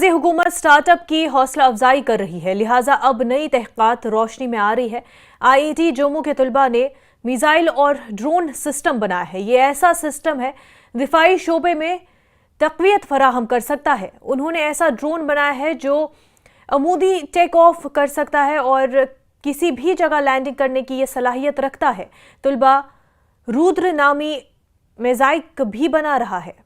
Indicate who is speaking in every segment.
Speaker 1: मरकजी हुकूमत स्टार्टअप की हौसला अफजाई कर रही है, लिहाजा अब नई तहकीकात रोशनी में आ रही है। IIT जम्मू के तलबा ने मिसाइल और ड्रोन सिस्टम बनाया है। ये ऐसा सिस्टम है दिफाई शोबे में तक़वियत फराहम कर सकता है। उन्होंने ऐसा ड्रोन बनाया है जो अमूदी टेक ऑफ कर सकता है और किसी भी जगह लैंडिंग करने की ये सलाहियत रखता है। तलबा रुद्र नामी मेजाइक भी बना रहा है।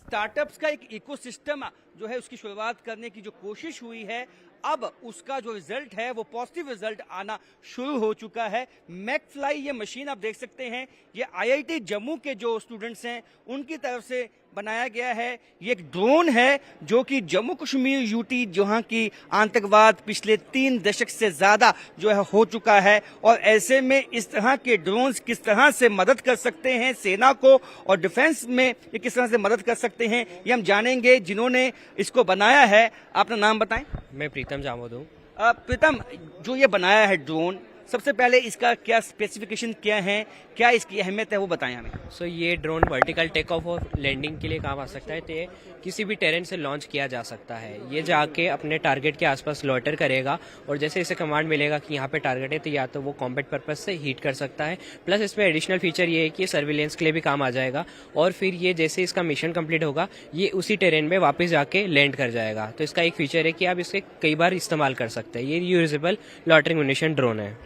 Speaker 2: स्टार्टअप्स का एक इकोसिस्टम जो है उसकी शुरुआत करने की जो कोशिश हुई है, अब उसका जो रिजल्ट है वो पॉजिटिव रिजल्ट आना शुरू हो चुका है। मैकफ्लाई ये मशीन आप देख सकते हैं, ये IIT जम्मू के जो स्टूडेंट्स हैं उनकी तरफ से बनाया गया है। ये एक ड्रोन है जो कि जम्मू कश्मीर यूटी जहां की आतंकवाद पिछले 3 दशक से ज्यादा जो है हो चुका है, और ऐसे में इस तरह के ड्रोन्स किस तरह से मदद कर सकते हैं सेना को और डिफेंस में ये किस तरह से मदद कर सकते हैं, ये हम जानेंगे जिन्होंने इसको बनाया है। अपना नाम बताएं।
Speaker 3: मैं प्रीतम जामोद हूँ।
Speaker 2: प्रीतम, जो ये बनाया है ड्रोन, सबसे पहले इसका क्या स्पेसिफिकेशन क्या है, क्या इसकी अहमियत है, वो बताएं हमें।
Speaker 3: सो ये ड्रोन वर्टिकल टेक ऑफ और लैंडिंग के लिए काम आ सकता है। तो ये किसी भी टेरेन से लॉन्च किया जा सकता है। ये जाके अपने टारगेट के आसपास लॉटर करेगा और जैसे इसे कमांड मिलेगा कि यहाँ पे टारगेट है तो या तो वो कॉम्बैट पर्पज से हीट कर सकता है। प्लस इसमें एडिशनल फीचर ये है कि ये सर्विलेंस के लिए भी काम आ जाएगा और फिर ये जैसे इसका मिशन कंप्लीट होगा ये उसी टेरेन में वापस जाके लैंड कर जाएगा। तो इसका एक फीचर है कि आप इसे कई बार इस्तेमाल कर सकते हैं। ये रीयूजेबल लॉटरिंग म्यूनिशन ड्रोन है।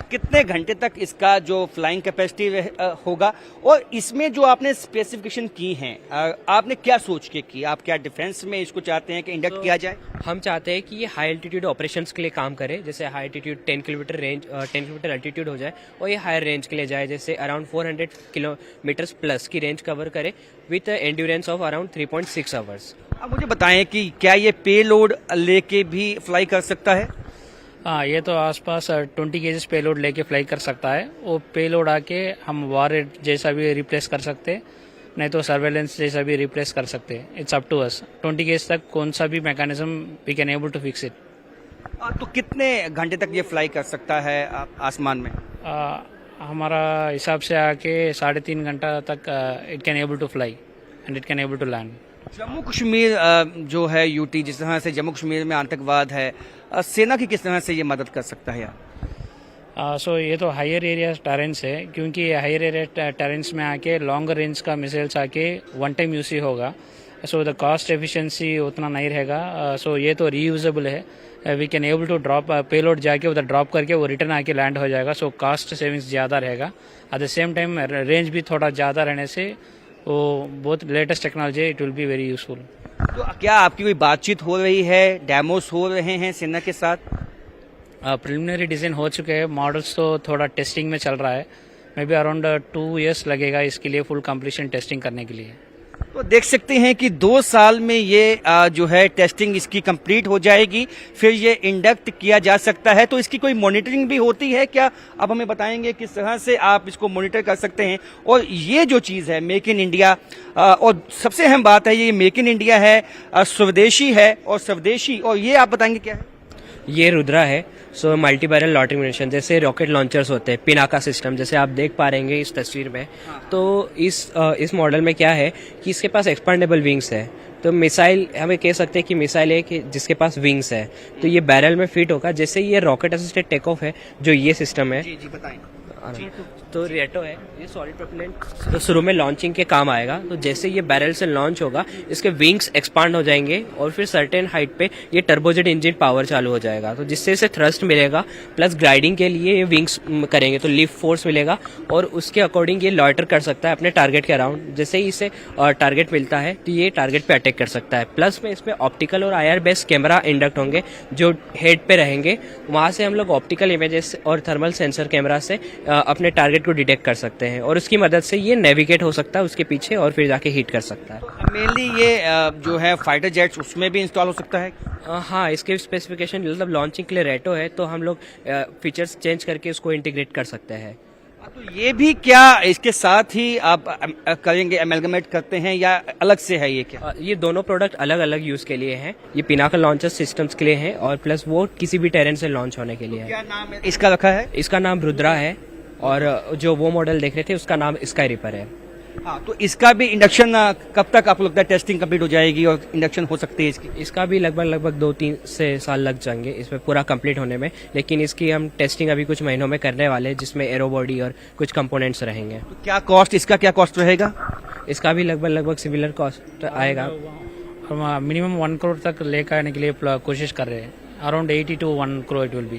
Speaker 2: कितने घंटे तक इसका जो फ्लाइंग कैपेसिटी होगा, और इसमें जो आपने स्पेसिफिकेशन की हैं, आपने क्या सोच के की? आप क्या डिफेंस में इसको चाहते हैं कि इंडक्ट किया जाए?
Speaker 3: हम चाहते हैं कि ये हाई एल्टीट्यूड ऑपरेशंस के लिए काम करे, जैसे high altitude 10 kilometre range 10 kilometre altitude हो जाए और ये हायर रेंज के लिए जाए, जैसे अराउंड 400 किलोमीटर प्लस की रेंज कवर करे with endurance of around 3.6 hours.
Speaker 2: अब मुझे बताएं कि क्या ये पे लोड लेके भी फ्लाई कर सकता है?
Speaker 4: हाँ, ये तो आसपास 20 केजीज पेलोड लेके फ्लाई कर सकता है। वो पेलोड आके हम वार जैसा भी रिप्लेस कर सकते हैं, नहीं तो सर्वेलेंस जैसा भी रिप्लेस कर सकते हैं। It's up to us. 20 kg तक कौन सा भी mechanism we can able to fix it.
Speaker 2: तो कितने घंटे तक ये फ्लाई कर सकता है आसमान में?
Speaker 4: हमारा हिसाब से आके 3.5 घंटा तक it can able to fly and it can able to land.
Speaker 2: Jammu Kashmir जो है यूटी, जिस तरह से जम्मू कश्मीर में आतंकवाद है, सेना की किस तरह से ये मदद कर सकता है यार?
Speaker 4: सो ये तो हायर एरिया टेरेंस है, क्योंकि हायर एरिया टेरेंस में आके लॉन्गर रेंज का मिसाइल्स आके वन टाइम यूज ही होगा। सो द कॉस्ट एफिशिएंसी उतना नहीं रहेगा। सो ये तो रीयूजेबल है। We can able to drop payload जाके उधर ड्रॉप करके वो रिटर्न आके लैंड हो जाएगा। सो कॉस्ट सेविंग्स ज़्यादा रहेगा। At the same time range भी थोड़ा ज़्यादा रहने से वो बहुत लेटेस्ट टेक्नोलॉजी है। It will be very useful.
Speaker 2: तो क्या आपकी कोई बातचीत हो रही है, डेमोस हो रहे हैं सेना के साथ?
Speaker 4: प्रिलिमिनरी डिज़ाइन हो चुके हैं, मॉडल्स तो थोड़ा टेस्टिंग में चल रहा है। मे बी अराउंड 2 years लगेगा इसके लिए फुल कंप्लीशन टेस्टिंग करने के लिए।
Speaker 2: तो देख सकते हैं कि 2 साल में ये जो है टेस्टिंग इसकी कंप्लीट हो जाएगी, फिर ये इंडक्ट किया जा सकता है। तो इसकी कोई मॉनिटरिंग भी होती है क्या? आप हमें बताएंगे किस तरह से आप इसको मॉनिटर कर सकते हैं। और ये जो चीज़ है मेक इन इंडिया, और सबसे अहम बात है ये मेक इन इंडिया है, स्वदेशी है और स्वदेशी, और ये आप बताएंगे क्या है?
Speaker 3: ये रुद्रा है। So multi barrel lautering munition, जैसे रॉकेट लॉन्चर्स होते हैं, पिनाका सिस्टम जैसे आप देख पा रहे हैं इस तस्वीर में। तो इस मॉडल में क्या है कि इसके पास एक्सपांडेबल विंग्स है। तो मिसाइल हमें कह सकते हैं कि मिसाइल है कि जिसके पास विंग्स है, तो ये बैरल में फिट होगा। जैसे ये रॉकेट असिस्टेड टेक ऑफ है जो ये सिस्टम है।
Speaker 2: जी बताएं।
Speaker 3: तो रेटो है, ये सॉलिड प्रोपेलेंट तो शुरू में लॉन्चिंग के काम आएगा। तो जैसे ये बैरल से लॉन्च होगा इसके विंग्स एक्सपांड हो जाएंगे और फिर सर्टेन हाइट पे ये टर्बोजेट इंजन पावर चालू हो जाएगा। तो जिससे इसे थ्रस्ट मिलेगा, प्लस ग्लाइडिंग के लिए ये विंग्स करेंगे तो लिफ्ट फोर्स मिलेगा और उसके अकॉर्डिंग ये लॉइटर कर सकता है अपने टारगेट के अराउंड। जैसे ही इसे टारगेट मिलता है तो ये टारगेट पे अटैक कर सकता है। प्लस में इसमें ऑप्टिकल और IR बेस्ड कैमरा इंडक्ट होंगे जो हेड पे रहेंगे। वहां से हम लोग ऑप्टिकल इमेजेस और थर्मल सेंसर कैमरा से अपने टारगेट को डिटेक्ट कर सकते हैं और उसकी मदद से ये नेविगेट हो सकता है उसके पीछे और फिर जाके हिट कर सकता है।
Speaker 2: मेनली ये जो है फाइटर जेट्स उसमें भी इंस्टॉल हो सकता है?
Speaker 3: हाँ, इसके स्पेसिफिकेशन मतलब लॉन्चिंग के लिए रेटो है, तो हम लोग फीचर्स चेंज करके उसको इंटीग्रेट कर सकते हैं।
Speaker 2: तो ये भी क्या इसके साथ ही आप करेंगे, अमेलगमेट करते हैं, या अलग से है ये क्या?
Speaker 3: ये दोनों प्रोडक्ट अलग अलग यूज के लिए हैं। ये पिनाकल लॉन्चर सिस्टम्स के लिए हैं और प्लस वो किसी भी टेरेन से लॉन्च होने के लिए है।
Speaker 2: क्या नाम है इसका रखा है?
Speaker 3: इसका नाम रुद्रा है और जो वो मॉडल देख रहे थे उसका नाम स्काई रिपर है।
Speaker 2: हाँ, तो इसका भी इंडक्शन कब तक आपको लगता है टेस्टिंग कंप्लीट हो जाएगी और इंडक्शन हो सकती है इसकी?
Speaker 3: इसका भी लगभग 2-3 से साल लग जाएंगे इसमें पूरा कंप्लीट होने में, लेकिन इसकी हम टेस्टिंग अभी कुछ महीनों में करने वाले हैं जिसमें एरो बॉडी और कुछ कंपोनेंट्स रहेंगे।
Speaker 2: तो क्या कॉस्ट, इसका क्या कॉस्ट रहेगा?
Speaker 3: इसका भी लगभग सिमिलर कॉस्ट आएगा।
Speaker 4: हम मिनिमम 1 करोड़ तक लेकर आने के लिए कोशिश कर रहे हैं। Around 80 to 1 crore it will be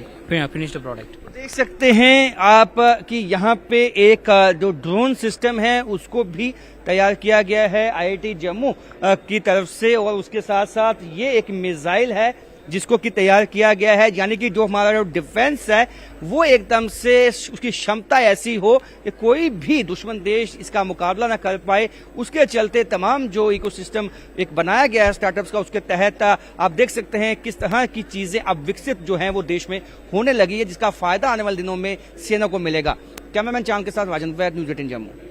Speaker 4: finished product।
Speaker 2: देख सकते हैं आप कि यहाँ पे एक जो ड्रोन सिस्टम है उसको भी तैयार किया गया है आईआईटी जम्मू की तरफ से, और उसके साथ साथ ये एक मिसाइल है जिसको कि तैयार किया गया है, यानी कि जो हमारा जो डिफेंस है वो एकदम से उसकी क्षमता ऐसी हो कि कोई भी दुश्मन देश इसका मुकाबला ना कर पाए। उसके चलते तमाम जो इकोसिस्टम एक बनाया गया है स्टार्टअप्स का, उसके तहत आप देख सकते हैं किस तरह की चीजें अब विकसित जो हैं वो देश में होने लगी है, जिसका फायदा आने वाले दिनों में सेना को मिलेगा। कैमरामैन चांद के साथ राजन वैद, न्यूज़ 18 जम्मू।